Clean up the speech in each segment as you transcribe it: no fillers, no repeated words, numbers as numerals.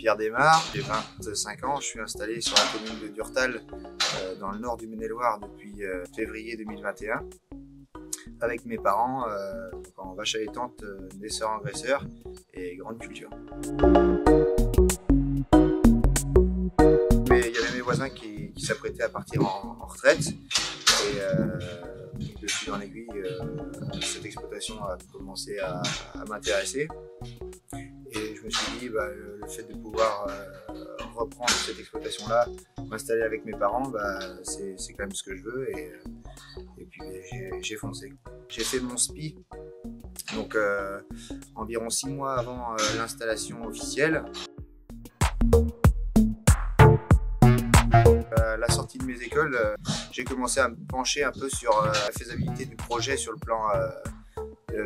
Pierre Desmar, j'ai 25 ans, je suis installé sur la commune de Durtal, dans le nord du Maine-et-Loire depuis février 2021, avec mes parents en vache allaitante, naisseur-engraisseur et grande culture. Mais il y avait mes voisins qui s'apprêtaient à partir en retraite et de fil en aiguille, cette exploitation a commencé à m'intéresser. Et je me suis dit, le fait de pouvoir reprendre cette exploitation-là, m'installer avec mes parents, c'est quand même ce que je veux. Et puis j'ai foncé. J'ai fait mon SPI, donc environ 6 mois avant l'installation officielle. À la sortie de mes écoles, j'ai commencé à me pencher un peu sur la faisabilité du projet sur le plan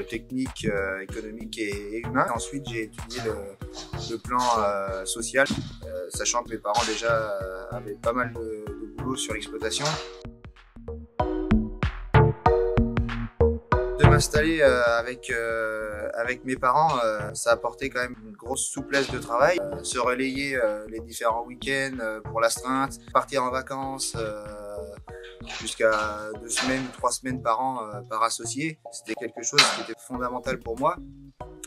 technique, économique et humain. Ensuite, j'ai étudié le plan social, sachant que mes parents déjà avaient pas mal de boulot sur l'exploitation. De m'installer avec mes parents, ça a apporté quand même une grosse souplesse de travail. Se relayer les différents week-ends pour l'astreinte, partir en vacances jusqu'à 2 semaines ou 3 semaines par an par associé. C'était quelque chose qui était fondamental pour moi.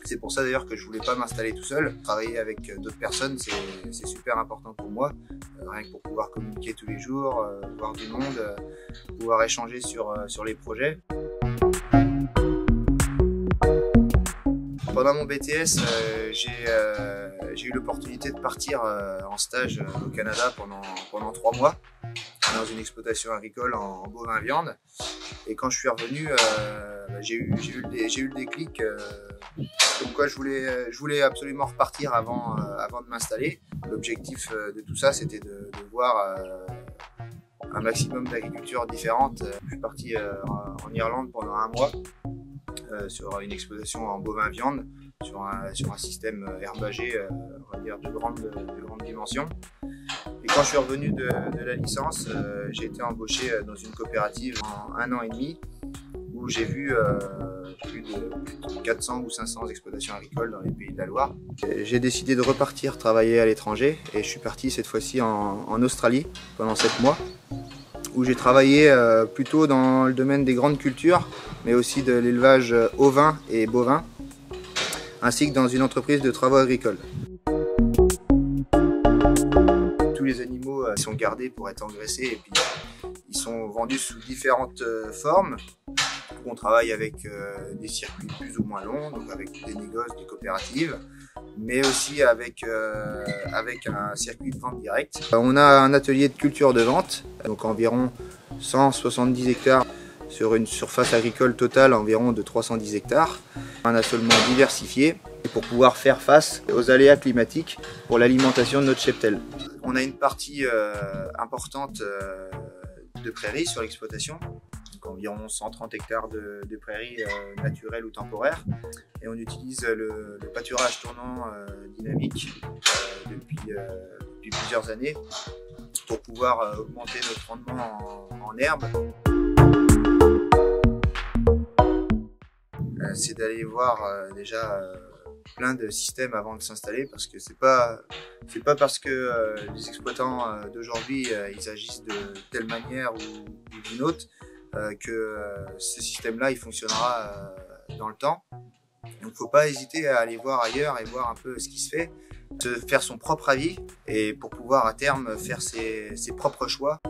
C'est pour ça d'ailleurs que je voulais pas m'installer tout seul. Travailler avec d'autres personnes, c'est super important pour moi. Rien que pour pouvoir communiquer tous les jours, voir du monde, pouvoir échanger sur les projets. Pendant mon BTS, j'ai eu l'opportunité de partir en stage au Canada pendant 3 mois dans une exploitation agricole en bovin viande. Et quand je suis revenu, j'ai eu le déclic comme quoi je voulais absolument repartir avant de m'installer. L'objectif de tout ça, c'était de voir un maximum d'agricultures différentes. Je suis parti en Irlande pendant 1 mois. Sur une exploitation en bovin viande, sur un système herbagé, on va dire de grande dimension. Et quand je suis revenu de la licence, j'ai été embauché dans une coopérative en 1 an et demi, où j'ai vu plus de 400 ou 500 exploitations agricoles dans les pays de la Loire. J'ai décidé de repartir travailler à l'étranger et je suis parti cette fois-ci en Australie pendant 7 mois. Où j'ai travaillé plutôt dans le domaine des grandes cultures, mais aussi de l'élevage ovin et bovin, ainsi que dans une entreprise de travaux agricoles. Tous les animaux sont gardés pour être engraissés et puis ils sont vendus sous différentes formes. On travaille avec des circuits plus ou moins longs, donc avec des négoces, des coopératives, mais aussi avec un circuit de vente directe. On a un atelier de culture de vente, donc environ 170 hectares sur une surface agricole totale environ de 310 hectares. Un assolement diversifié pour pouvoir faire face aux aléas climatiques pour l'alimentation de notre cheptel. On a une partie importante de prairies sur l'exploitation. Environ 130 hectares de prairies naturelles ou temporaires. Et on utilise le pâturage tournant dynamique depuis plusieurs années pour pouvoir augmenter notre rendement en herbe. C'est d'aller voir déjà plein de systèmes avant de s'installer, parce que c'est pas parce que les exploitants d'aujourd'hui ils agissent de telle manière ou d'une autre que ce système-là il fonctionnera dans le temps. Donc il ne faut pas hésiter à aller voir ailleurs et voir un peu ce qui se fait, se faire son propre avis et pour pouvoir à terme faire ses propres choix.